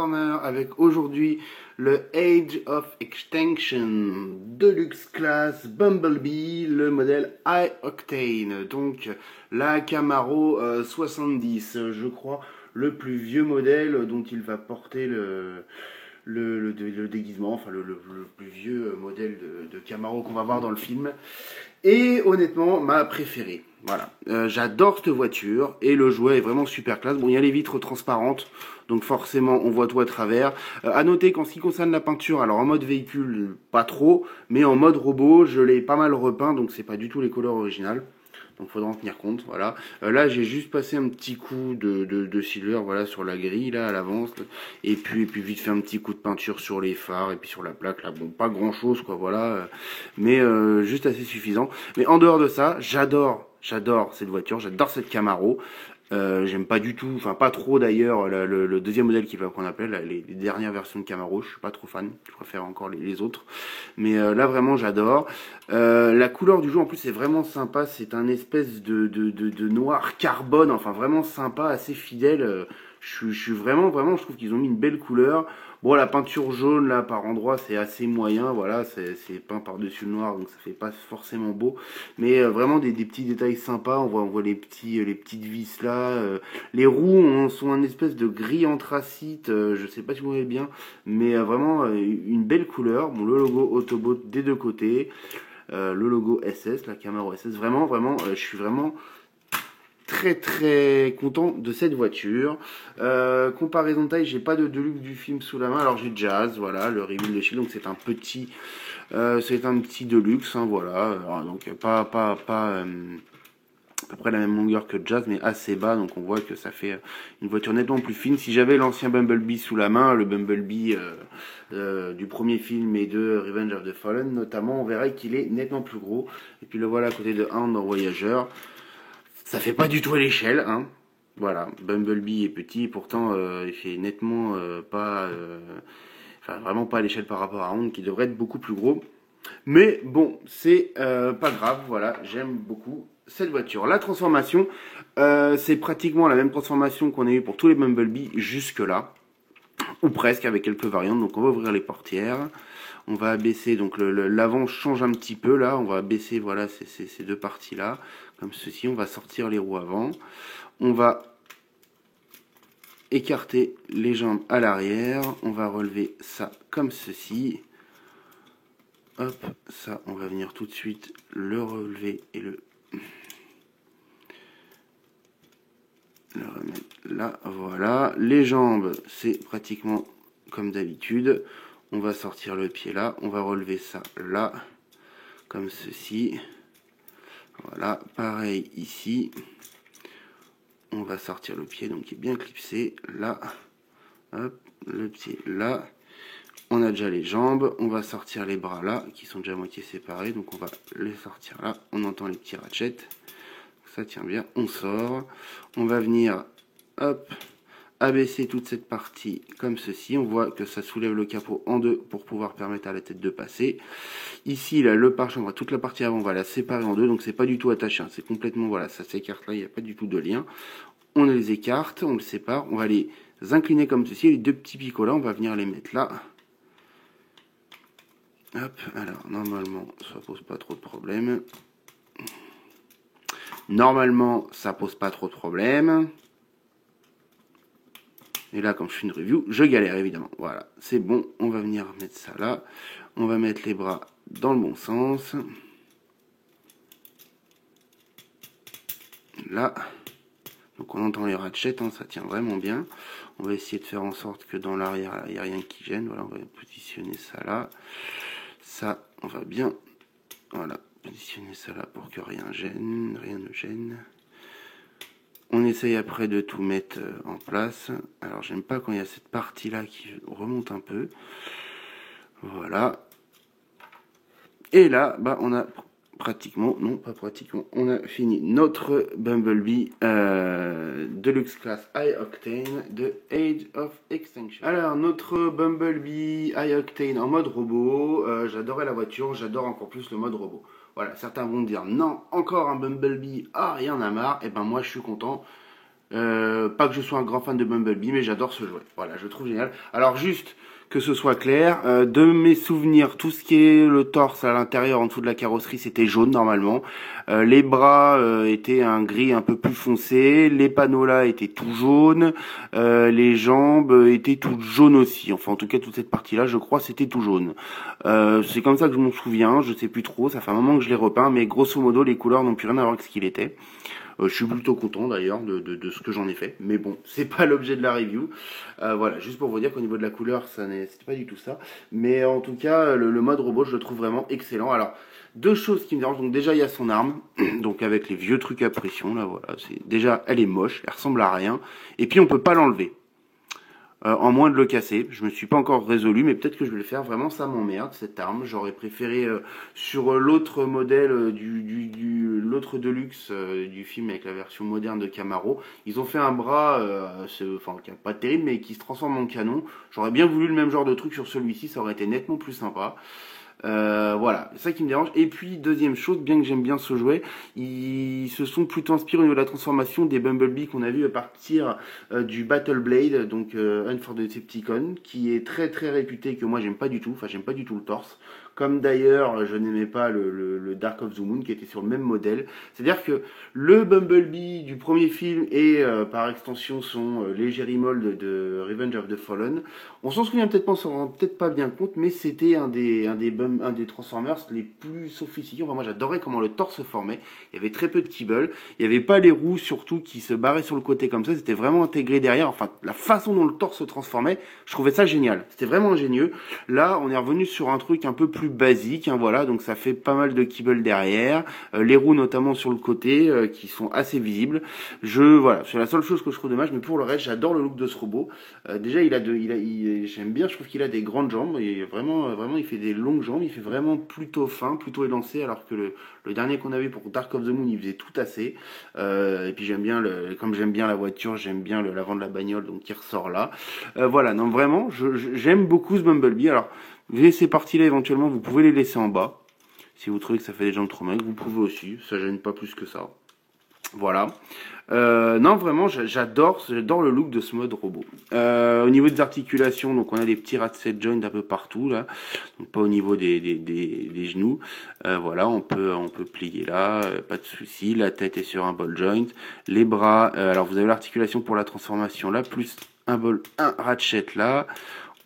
Transformer avec aujourd'hui le Age of Extinction Deluxe Class Bumblebee, le modèle High Octane. Donc la Camaro 70, je crois, le plus vieux modèle dont il va porter le déguisement, enfin le plus vieux modèle de Camaro qu'on va voir dans le film. Et honnêtement, ma préférée. Voilà. J'adore cette voiture et le jouet est vraiment super classe. Bon, il y a les vitres transparentes, donc forcément on voit tout à travers. À noter qu'en ce qui concerne la peinture, alors en mode véhicule, pas trop, mais en mode robot, je l'ai pas mal repeint, donc c'est pas du tout les couleurs originales. Donc faudra en tenir compte, voilà. Là j'ai juste passé un petit coup de silver, voilà, sur la grille là à l'avance, et puis vite fait un petit coup de peinture sur les phares et puis sur la plaque là. Bon, pas grand chose quoi, voilà, mais juste assez suffisant. Mais en dehors de ça, j'adore cette voiture, j'adore cette Camaro. J'aime pas du tout, enfin pas trop d'ailleurs le deuxième modèle qu'on appelle les dernières versions de Camaro. Je suis pas trop fan, je préfère encore les autres. Mais là vraiment j'adore. La couleur du jeu en plus c'est vraiment sympa, c'est un espèce de noir carbone, enfin vraiment sympa, assez fidèle. Je suis vraiment, je trouve qu'ils ont mis une belle couleur. Bon, la peinture jaune là par endroit c'est assez moyen, voilà, c'est peint par-dessus le noir donc ça fait pas forcément beau. Mais vraiment des petits détails sympas, on voit les petites vis là. Les roues sont un espèce de gris anthracite, je sais pas si vous voyez bien, mais vraiment une belle couleur. Bon, le logo Autobot des deux côtés, le logo SS, la Camaro SS, vraiment, je suis vraiment très content de cette voiture. Comparaison de taille, j'ai pas de Deluxe du film sous la main. Alors j'ai Jazz, voilà, le Reveal de Shield, donc c'est un petit Deluxe, hein, voilà. Alors, donc pas à peu près la même longueur que Jazz, mais assez bas, donc on voit que ça fait une voiture nettement plus fine. Si j'avais l'ancien Bumblebee sous la main, le Bumblebee du premier film et de Revenge of the Fallen notamment, on verrait qu'il est nettement plus gros. Et puis le voilà à côté de Hound en Voyageur. Ça fait pas du tout à l'échelle, hein. Voilà, Bumblebee est petit, pourtant il fait nettement enfin vraiment pas à l'échelle par rapport à Hound qui devrait être beaucoup plus gros. Mais bon, c'est pas grave, voilà, j'aime beaucoup cette voiture. La transformation, c'est pratiquement la même transformation qu'on a eu pour tous les Bumblebee jusque là, ou presque avec quelques variantes. Donc on va ouvrir les portières. On va abaisser, donc l'avant change un petit peu là, on va abaisser voilà ces deux parties là, comme ceci, on va sortir les roues avant, on va écarter les jambes à l'arrière, on va relever ça comme ceci, hop, ça on va venir tout de suite le relever et le remettre là, voilà, les jambes c'est pratiquement comme d'habitude. On va sortir le pied là, on va relever ça là, comme ceci. Voilà, pareil ici. On va sortir le pied, donc il est bien clipsé là. Hop, le pied là. On a déjà les jambes, on va sortir les bras là, qui sont déjà à moitié séparés, donc on va les sortir là. On entend les petits ratchets. Ça tient bien, on sort. On va venir, hop, abaisser toute cette partie comme ceci. On voit que ça soulève le capot en deux pour pouvoir permettre à la tête de passer. Ici, là, le pare-choc, toute la partie avant, on va la séparer en deux. Donc, c'est pas du tout attaché. Hein, c'est complètement, voilà, ça s'écarte là. Il n'y a pas du tout de lien. On les écarte, on le sépare. On va les incliner comme ceci. Les deux petits picots là, on va venir les mettre là. Hop, alors, normalement, ça pose pas trop de problème. Normalement, ça pose pas trop de problème. Et là, quand je fais une review, je galère évidemment. Voilà, c'est bon. On va venir mettre ça là. On va mettre les bras dans le bon sens. Là. Donc on entend les ratchets, hein, ça tient vraiment bien. On va essayer de faire en sorte que dans l'arrière, il n'y a rien qui gêne. Voilà, on va positionner ça là. Ça, on va bien, voilà, positionner ça là pour que rien ne gêne. On essaye après de tout mettre en place. Alors j'aime pas quand il y a cette partie là qui remonte un peu. Voilà. Et là, bah on a pratiquement, non pas pratiquement, on a fini notre Bumblebee Deluxe Class High Octane de Age of Extinction. Alors notre Bumblebee High Octane en mode robot, j'adorais la voiture, j'adore encore plus le mode robot. Voilà, certains vont dire non, encore un Bumblebee, ah, il y en a marre, et ben moi je suis content. Pas que je sois un grand fan de Bumblebee, mais j'adore ce jouet. Voilà, je le trouve génial. Alors juste que ce soit clair, de mes souvenirs, tout ce qui est le torse à l'intérieur, en dessous de la carrosserie, c'était jaune normalement. Les bras étaient un gris un peu plus foncé. Les panneaux là étaient tout jaunes. Les jambes étaient toutes jaunes aussi. Enfin, en tout cas, toute cette partie-là, je crois, c'était tout jaune. C'est comme ça que je m'en souviens. Je sais plus trop. Ça fait un moment que je l'ai repeint, mais grosso modo, les couleurs n'ont plus rien à voir avec ce qu'il était. Je suis plutôt content d'ailleurs de ce que j'en ai fait, mais bon, c'est pas l'objet de la review. Voilà, juste pour vous dire qu'au niveau de la couleur, c'était pas du tout ça. Mais en tout cas, le mode robot, je le trouve vraiment excellent. Alors, deux choses qui me dérangent. Donc déjà, il y a son arme, donc avec les vieux trucs à pression, là, voilà. Déjà, elle est moche, elle ressemble à rien. Et puis, on peut pas l'enlever. En moins de le casser. Je me suis pas encore résolu, mais peut-être que je vais le faire. Vraiment, ça m'emmerde, cette arme. J'aurais préféré sur l'autre modèle l'autre Deluxe du film avec la version moderne de Camaro. Ils ont fait un bras, enfin, qui est pas terrible, mais qui se transforme en canon. J'aurais bien voulu le même genre de truc sur celui-ci, ça aurait été nettement plus sympa. Voilà, c'est ça qui me dérange. Et puis, deuxième chose, bien que j'aime bien ce jouet, ils se sont plutôt inspirés au niveau de la transformation des Bumblebee qu'on a vu à partir du Battle Blade, donc Hunt for the Decepticon, qui est très très réputé, que moi j'aime pas du tout, enfin j'aime pas du tout le torse. Comme d'ailleurs, je n'aimais pas le Dark of the Moon, qui était sur le même modèle. C'est-à-dire que le Bumblebee du premier film et par extension les Jerry Mold de Revenge of the Fallen, on s'en souvient peut-être pas, on s'en rend peut-être pas bien compte, mais c'était un des Transformers les plus sophistiqués. Enfin, moi j'adorais comment le torse se formait. Il y avait très peu de kibble. Il n'y avait pas les roues surtout qui se barraient sur le côté comme ça. C'était vraiment intégré derrière. Enfin, la façon dont le torse se transformait, je trouvais ça génial. C'était vraiment ingénieux. Là, on est revenu sur un truc un peu plus basique. Hein, voilà, donc ça fait pas mal de kibble derrière. Les roues notamment sur le côté qui sont assez visibles. Voilà, c'est la seule chose que je trouve dommage. Mais pour le reste, j'adore le look de ce robot. Déjà, j'aime bien. Je trouve qu'il a des grandes jambes et vraiment, il fait des longues jambes. Il fait vraiment plutôt fin, plutôt élancé, alors que le dernier qu'on avait pour Dark of the Moon, il faisait tout assez. Et puis comme j'aime bien la voiture, j'aime bien l'avant de la bagnole, donc il ressort là. Voilà, non vraiment, j'aime beaucoup ce Bumblebee. Alors, ces parties-là, éventuellement, vous pouvez les laisser en bas. Si vous trouvez que ça fait des jambes trop maigres, vous pouvez aussi. Ça gêne pas plus que ça. Voilà. Non, vraiment, j'adore le look de ce mode robot. Au niveau des articulations, donc on a des petits ratchet joints un peu partout là, donc pas au niveau des genoux. Voilà, on peut plier là, pas de souci. La tête est sur un ball joint. Les bras, alors vous avez l'articulation pour la transformation là, plus un ratchet là.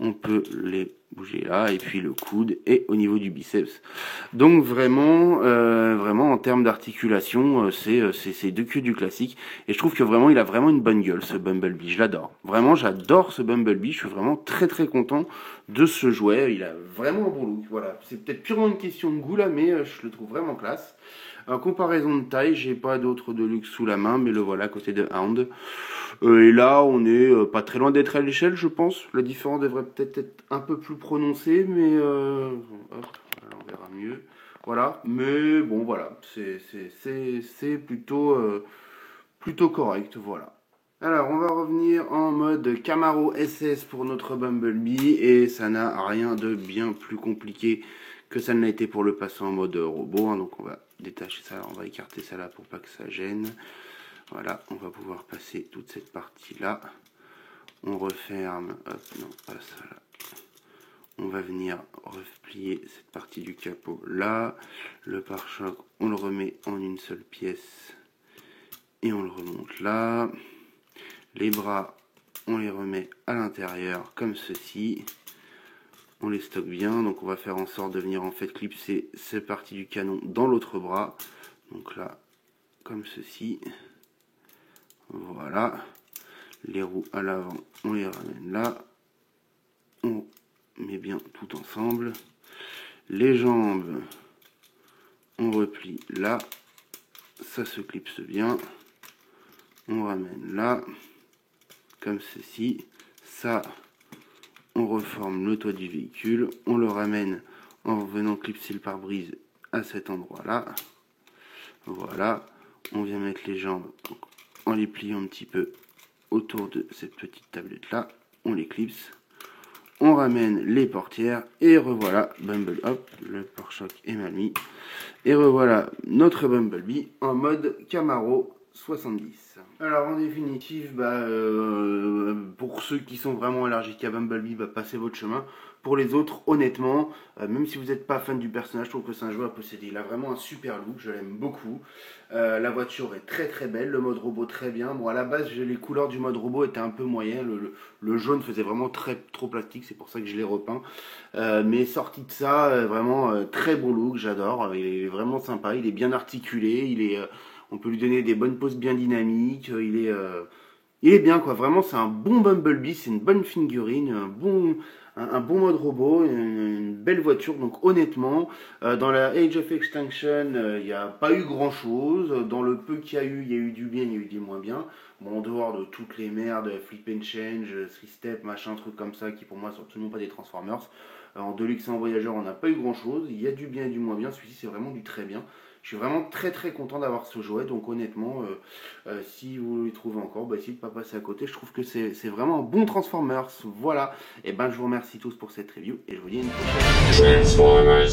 On peut les bouger là, et puis le coude, et au niveau du biceps. Donc vraiment en termes d'articulation, c'est que du classique. Et je trouve que vraiment, il a vraiment une bonne gueule, ce Bumblebee. Je l'adore. Vraiment, j'adore ce Bumblebee. Je suis vraiment très très content de ce jouet. Il a vraiment un bon look. Voilà. C'est peut-être purement une question de goût là, mais je le trouve vraiment classe. En comparaison de taille, j'ai pas d'autre Deluxe sous la main, mais le voilà à côté de Hound. Et là, on est pas très loin d'être à l'échelle, je pense. La différence devrait peut-être être un peu plus prononcée, mais hop, on verra mieux. Voilà, mais bon, voilà, c'est plutôt correct, voilà. Alors, on va revenir en mode Camaro SS pour notre Bumblebee, et ça n'a rien de bien plus compliqué que ça ne l'a été pour le passer en mode robot. Hein, donc on va détacher ça, on va écarter ça là pour pas que ça gêne. Voilà, on va pouvoir passer toute cette partie là. On referme, hop, non, pas ça là. On va venir replier cette partie du capot là. Le pare-choc, on le remet en une seule pièce et on le remonte là. Les bras, on les remet à l'intérieur comme ceci. On les stocke bien, donc on va faire en sorte de venir en fait clipser cette partie du canon dans l'autre bras. Donc là, comme ceci. Voilà. Les roues à l'avant, on les ramène là. On met bien tout ensemble. Les jambes, on replie là. Ça se clipse bien. On ramène là. Comme ceci. Ça, on reforme le toit du véhicule. On le ramène en venant clipser le pare-brise à cet endroit-là. Voilà. On vient mettre les jambes en les pliant un petit peu autour de cette petite tablette là, on les clipse, on ramène les portières et revoilà hop, le pare-choc est mal mis, et revoilà notre Bumblebee en mode Camaro 70. Alors en définitive, pour ceux qui sont vraiment allergiques à Bumblebee, passez votre chemin. Pour les autres, honnêtement, même si vous n'êtes pas fan du personnage, je trouve que c'est un joueur à posséder. Il a vraiment un super look, je l'aime beaucoup. La voiture est très très belle, le mode robot très bien. Bon, à la base, les couleurs du mode robot étaient un peu moyennes. Le jaune faisait vraiment trop plastique, c'est pour ça que je l'ai repeint. Mais sorti de ça, vraiment très beau look, j'adore. Il est vraiment sympa, il est bien articulé, on peut lui donner des bonnes poses bien dynamiques. Il est bien quoi. Vraiment, c'est un bon Bumblebee, c'est une bonne figurine, un bon mode robot, une belle voiture. Donc honnêtement, dans la Age of Extinction, il n'y a pas eu grand chose. Dans le peu qu'il y a eu du bien, il y a eu du moins bien. Bon, en dehors de toutes les merdes, Flip and Change, 3-Step, machin, trucs comme ça, qui pour moi sont absolument pas des Transformers. En Deluxe et en Voyageur, on n'a pas eu grand chose. Il y a du bien et du moins bien. Celui-ci, c'est vraiment du très bien. Je suis vraiment très très content d'avoir ce jouet, donc honnêtement, si vous le trouvez encore, essayez de ne pas passer à côté. Je trouve que c'est vraiment un bon Transformers. Voilà, et je vous remercie tous pour cette review et je vous dis à une prochaine. Transformers.